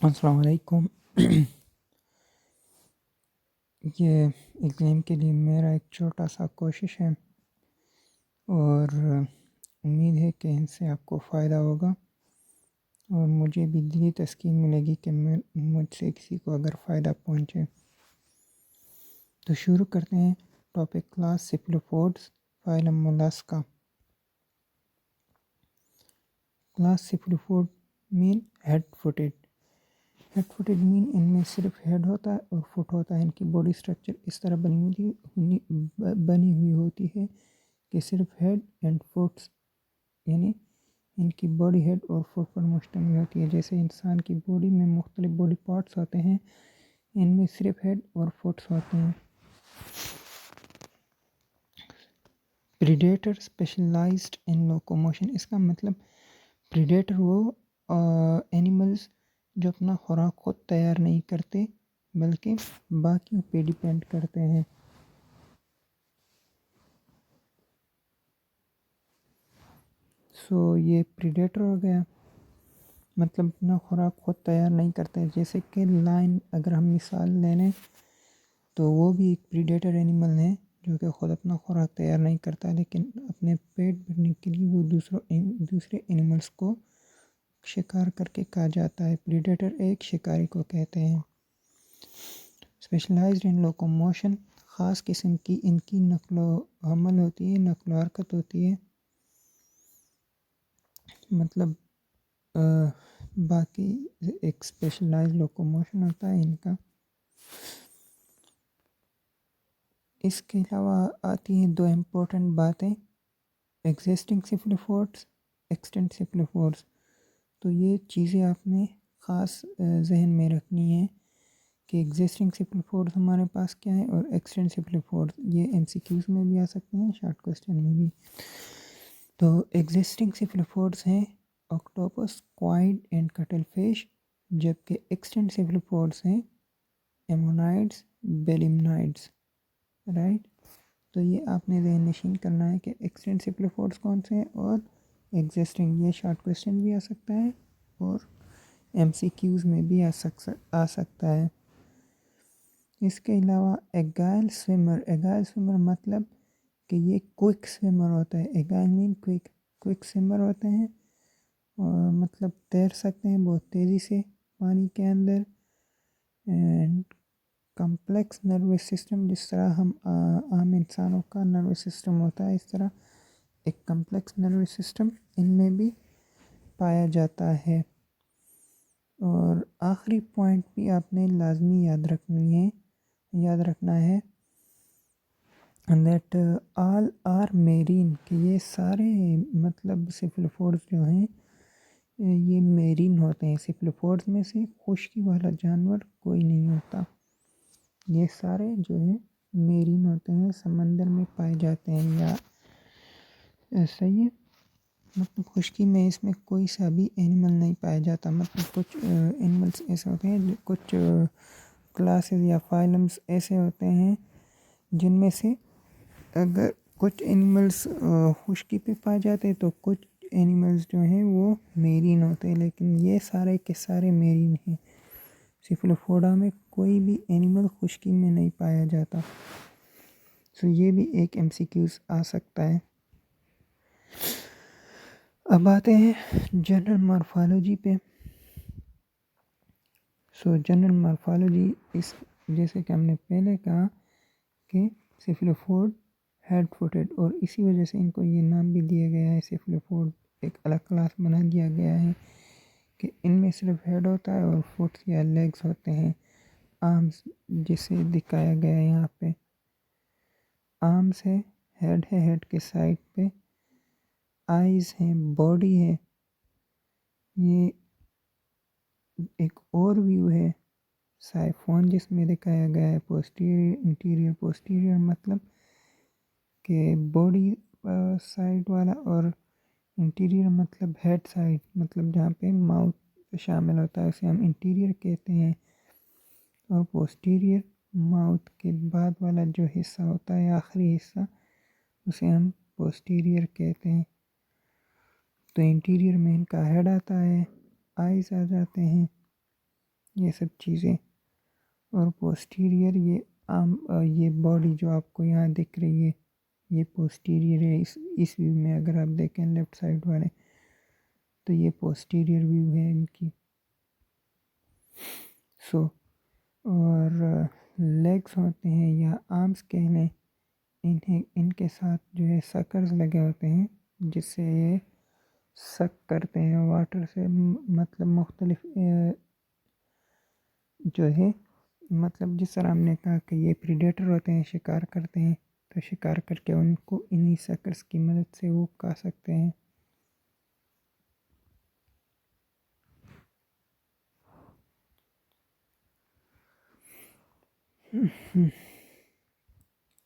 अस्सलाम वालेकुम। ये एग्ज़ाम के लिए मेरा एक छोटा सा कोशिश है और उम्मीद है कि इनसे आपको फ़ायदा होगा और मुझे भी दिली तस्कीन मिलेगी कि मैं मुझसे किसी को अगर फ़ायदा पहुँचे। तो शुरू करते हैं। Topic class cephalopods phylum Mollusca. Class cephalopod mean head footed. Head footed mean इनमें सिर्फ हेड होता है और फुट होता है। इनकी बॉडी स्ट्रक्चर इस तरह बनी हुई होती है कि सिर्फ हेड एंड फुट्स, यानी इनकी बॉडी हेड और फुट पर मुश्तमिल होती है। जैसे इंसान की बॉडी में मुख्तलिफ बॉडी पार्ट्स होते हैं, इनमें सिर्फ हेड और फुट्स होते हैं। Predator specialised in locomotion. इसका मतलब प्रीडेटर वो एनिमल्स जो अपना खुराक खुद तैयार नहीं करते बल्कि बाकियों पे डिपेंड करते हैं। ये प्रीडेटर हो गया, मतलब अपना खुराक खुद तैयार नहीं करते। जैसे कि लायन अगर हम मिसाल ले लें तो वो भी एक प्रीडेटर एनिमल है जो कि ख़ुद अपना खुराक तैयार नहीं करता, लेकिन अपने पेट भरने के लिए वो दूसरे एनिमल्स को शिकार करके खा जाता है। प्रीडेटर एक शिकारी को कहते हैं। स्पेशलाइज्ड इन लोकोमोशन, ख़ास किस्म की इनकी नक्लो हमल होती है, नक्लो हरकत होती है। मतलब बाकी एक स्पेशलाइज्ड लोकोमोशन होता है इनका। इसके अलावा आती हैं दो इम्पोर्टेंट बातें, एग्जिस्टिंग सिफ़लोपोड्स, एक्सटेंट सिफ़लोपोड्स। तो ये चीज़ें आपने ख़ास जहन में रखनी है कि एग्जिस्टिंग सिफ़लोपोड्स हमारे पास क्या है और एक्सटेंट सिफ़लोपोड्स। ये एमसीक्यूज़ में भी आ सकते हैं, शॉर्ट क्वेश्चन में भी। तो एग्जिस्टिंग सिफ़लोपोड्स हैं ऑक्टोपस, क्वाइड एंड कटलफिश, जबकि एक्सटेंट सिफ़लोपोड्स हैं एमोनाइड्स, बेलिमनाइड्स। राइट। तो ये आपने ज़हन नशीन करना है कि एक्सटेंट सिफ़लोपोड्स कौन से हैं और एग्जिस्टिंग। ये शॉर्ट क्वेश्चन भी आ सकता है और एमसीक्यूज़ में भी आ सकता है। इसके अलावा एगाइल स्विमर मतलब कि ये क्विक स्विमर होता है। एगाइल मीन क्विक स्विमर होते हैं और मतलब तैर सकते हैं बहुत तेज़ी से पानी के अंदर। एंड कम्प्लेक्स नर्वस सिस्टम, जिस तरह हम आम इंसानों का नर्वस सिस्टम होता है, इस तरह एक कम्प्लेक्स नर्वस सिस्टम इनमें भी पाया जाता है। और आखिरी पॉइंट भी आपने लाजमी याद रखना है दैट ऑल आर मेरीन, कि ये सारे मतलब सिफ़लोपोड्स जो हैं ये मेरीन होते हैं। सिफ़लोपोड्स में से खुश्की वाला जानवर कोई नहीं होता। ये सारे जो है मेरीन होते हैं, समंदर में पाए जाते हैं। या ऐसा ही है, मतलब खुश्की में इसमें कोई सा भी एनिमल नहीं पाया जाता। मतलब कुछ एनिमल्स ऐसे होते हैं, कुछ क्लासेस या फाइलम्स ऐसे होते हैं जिनमें से अगर कुछ एनिमल्स खुश्की पे पाए जाते हैं तो कुछ एनिमल्स जो हैं वो मेरीन होते हैं, लेकिन ये सारे के सारे मेरीन हैं। सिफ़लोपोडा में कोई भी एनिमल खुश्की में नहीं पाया जाता। ये भी एक एमसीक्यूज़ आ सकता है। अब आते हैं जनरल मॉर्फोलॉजी पे। जनरल मॉर्फोलॉजी इस, जैसे कि हमने पहले कहा कि सिफ़लोपोड हेड फुटेड, और इसी वजह से इनको ये नाम भी दिया गया है। सिफ़लोपोड एक अलग क्लास बना दिया गया है कि इनमें सिर्फ हेड होता है और फुट्स या लेग्स होते हैं। आर्म्स जिसे दिखाया गया है यहाँ पे, आर्म्स है, हेड के साइड पे, आइज़ हैं, बॉडी है। ये एक और व्यू है साइफोन जिसमें दिखाया गया है पोस्टीरियर इंटीरियर। पोस्टीरियर मतलब कि बॉडी साइड वाला, और इंटीरियर मतलब हेड साइड, मतलब जहाँ पे माउथ शामिल होता है उसे हम इंटीरियर कहते हैं। और पोस्टीरियर माउथ के बाद वाला जो हिस्सा होता है, आखिरी हिस्सा, उसे हम पोस्टीरियर कहते हैं। तो इंटीरियर में इनका हेड आता है, आइज़ आ जाते हैं, ये सब चीज़ें। और पोस्टीरियर ये बॉडी जो आपको यहाँ दिख रही है ये पोस्टीरियर है। इस व्यू में अगर आप देखें लेफ़्ट साइड वाले, तो ये पोस्टीरियर व्यू है इनकी। सो और लेग्स होते हैं या आर्म्स कह लें, इनके साथ जो है सकर्स लगे होते हैं जिससे ये सक करते हैं वाटर से। मतलब मुख्तलिफ जो है, मतलब जिस तरह हमने कहा कि ये प्रीडेटर होते हैं, शिकार करते हैं, तो शिकार करके उनको इन्हीं सकर्स की मदद से वो खा सकते हैं।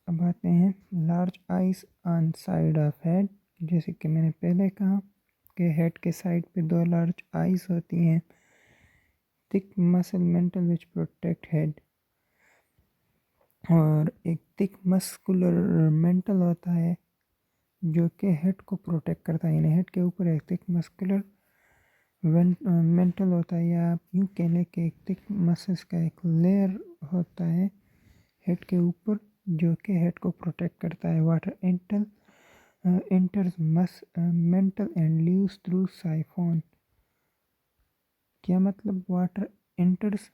अब आते हैं large eyes on side of head. जैसे कि मैंने पहले कहा कि हेड के साइड पे दो लार्ज आइज होती हैं। थिक मसल मेंटल विच प्रोटेक्ट हेड, और एक थिक मस्कुलर मेंटल होता है जो कि हेड को प्रोटेक्ट करता है। यानी हेड के ऊपर एक थिक मस्कुलर मेंटल होता है, या आप यूँ कह लें कि एक थिक मसल्स का एक लेयर होता है हेड के ऊपर जो कि हेड को प्रोटेक्ट करता है। Water enters mental and leaves through siphon। क्या मतलब water enters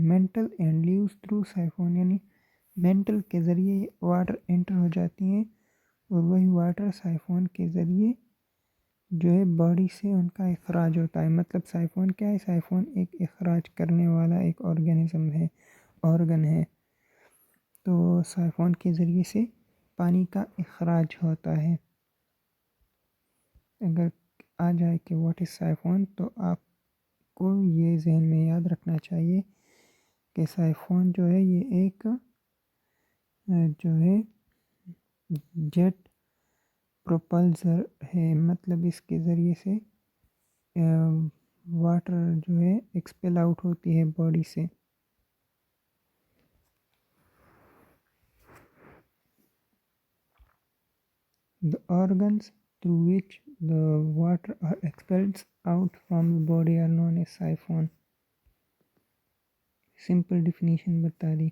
mental and leaves through siphon, यानी मेंटल के ज़रिए वाटर एंटर हो जाती हैं और वही वाटर साइफोन के ज़रिए जो है बॉडी से उनका इखराज होता है। मतलब साइफोन क्या है? साइफोन एक इखराज करने वाला एक ऑर्गेनिज्म है, ऑर्गन है। तो साइफोन के ज़रिए से पानी का इखराज होता है। अगर आ जाए कि व्हाट इज़ साइफोन, तो आपको ये जहन में याद रखना चाहिए कि साइफोन जो है ये एक जो है जेट प्रोपल्सर है। मतलब इसके ज़रिए से वाटर जो है एक्सपेल आउट होती है बॉडी से। The organs through which the water are expelled out from the body are known as siphon। Simple definition बता दी।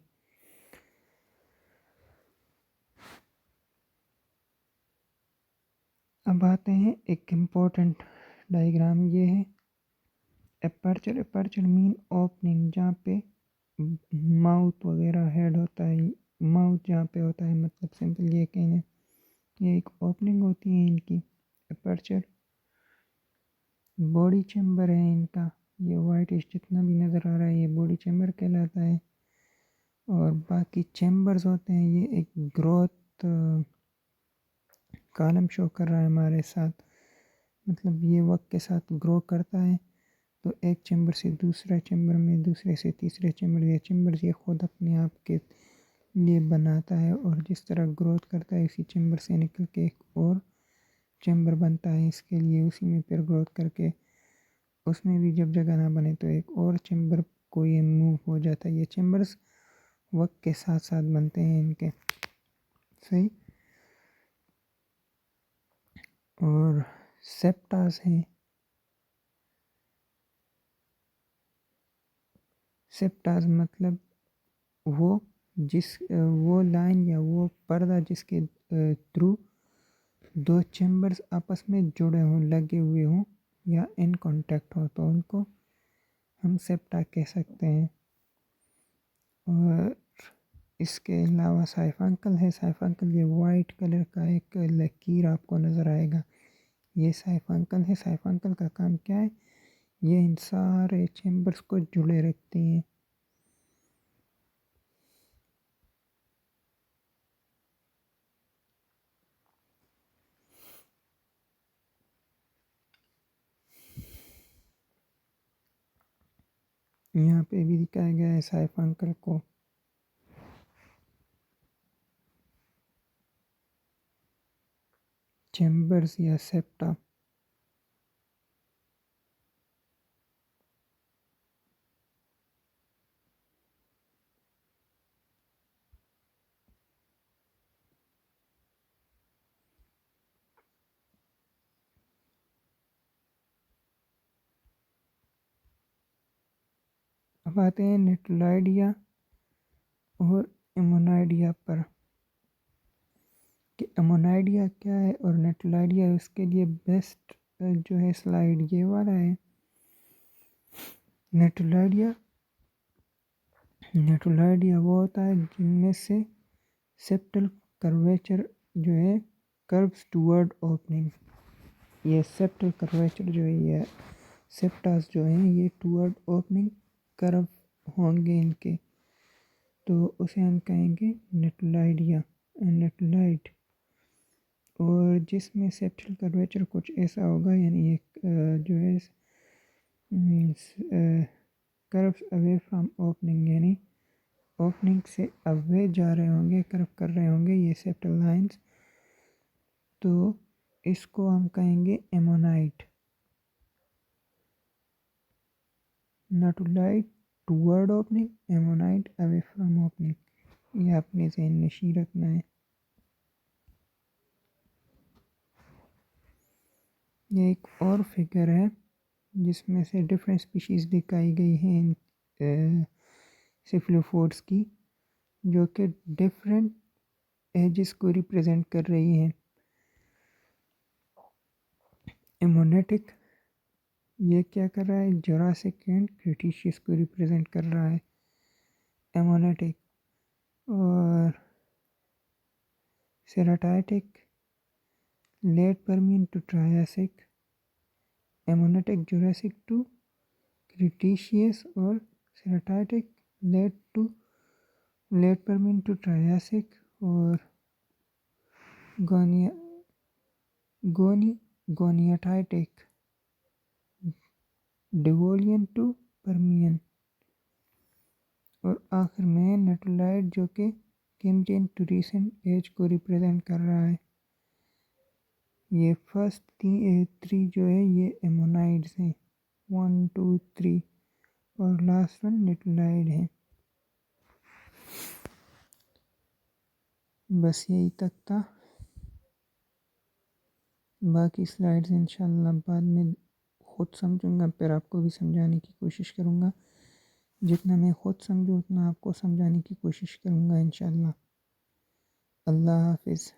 अब आते हैं एक इम्पोर्टेंट डायग्राम, ये है एपर्चर। एपर्चर मीन ओपनिंग, जहाँ पे माउथ वगैरह हेड होता है, माउथ जहाँ पे होता है, मतलब सिंपल ये कहना, ये एक ओपनिंग होती है इनकी एपर्चर। बॉडी चैम्बर है इनका, ये वाइटिश जितना भी नज़र आ रहा है ये बॉडी चैम्बर कहलाता है। और बाकी चैम्बर्स होते हैं, ये एक ग्रोथ कॉलम शो कर रहा है हमारे साथ, मतलब ये वक्त के साथ ग्रो करता है। तो एक चैम्बर से दूसरा चैम्बर में, दूसरे से तीसरे चैम्बर, ये चैम्बर्स ये खुद अपने आप के लिए बनाता है और जिस तरह ग्रोथ करता है इसी चैम्बर से निकल के एक और चैम्बर बनता है इसके लिए, उसी में फिर ग्रोथ करके उसमें भी जब जगह ना बने तो एक और चैम्बर को ये मूव हो जाता है। ये चैम्बर्स वक्त के साथ साथ बनते हैं इनके, सही। और सेप्टास हैं। सेप्टास मतलब वो लाइन या वो पर्दा जिसके थ्रू दो चैम्बर्स आपस में जुड़े हों, लगे हुए हों या इन कांटेक्ट हो, तो उनको हम सेप्टा कह सकते हैं। और इसके अलावा साइफांकल है। साइफांकल ये वाइट कलर का एक लकीर आपको नज़र आएगा, ये साइफांकल है। साइफांकल का काम क्या है? ये इन सारे चैम्बर्स को जुड़े रखती हैं। यहाँ पे भी दिखाया गया है साइफांकल को। चैम्बर्स या सेप्टा। अब आते हैं नेटुलाइडिया और एमोनाइडिया पर कि एमोनाइडिया क्या है और नेटुलाइडिया है। उसके लिए बेस्ट जो है स्लाइड ये वाला है। नेटुलाइडिया नेटुलाइडिया वो होता है जिनमें से सेप्टल कर्वेचर जो है कर्व्स टूवर्ड ओपनिंग। ये सेप्टल कर्वेचर जो है ये सेप्टास जो हैं ये टूवर्ड ओपनिंग कर्व होंगे इनके, तो उसे हम कहेंगे नेटुलाइडिया नेटुलाइड। और जिसमें सेप्टल कर्वेचर कुछ ऐसा होगा, यानी एक जो है कर्व्स अवे फ्रॉम ओपनिंग, यानी ओपनिंग से अवे जा रहे होंगे, कर्व कर रहे होंगे ये सेप्टल लाइंस, तो इसको हम कहेंगे ammonoid. Nautiloid toward opening, ammonoid away from opening, ये अपने ज़हन नशीं रखना है। ये एक और फिगर है जिसमें से डिफरेंट स्पीशीज़ दिखाई गई हैं इन सिफलोफोड्स की, जो कि डिफरेंट एजेस को रिप्रेजेंट कर रही हैं। एमोनेटिक ये क्या कर रहा है, जुरासिक एंड क्रिटेशियस को रिप्रेजेंट कर रहा है एमोनेटिक। और ceratitic late Permian to Triassic, ammonitic Jurassic to Cretaceous, और ceratitic late Permian to Triassic, और गोनिया गोनियाटाइटिक डिवोलियन टू परमियन। और आखिर में नेटुलाइड जो कि कैम्ब्रियन टू रीसेंट एज को रिप्रेजेंट कर रहा है। ये फर्स्ट थ्री जो है ये एमोनाइड्स हैं, 1 2 3, और लास्ट वन नेटुलाइड है। बस यही तक था, बाकी स्लाइड्स इंशाल्लाह बाद में ख़ुद समझूंगा, फिर आपको भी समझाने की कोशिश करूँगा। जितना मैं ख़ुद समझूँ उतना आपको समझाने की कोशिश करूँगा इंशाल्लाह। अल्लाह हाफ़िज़।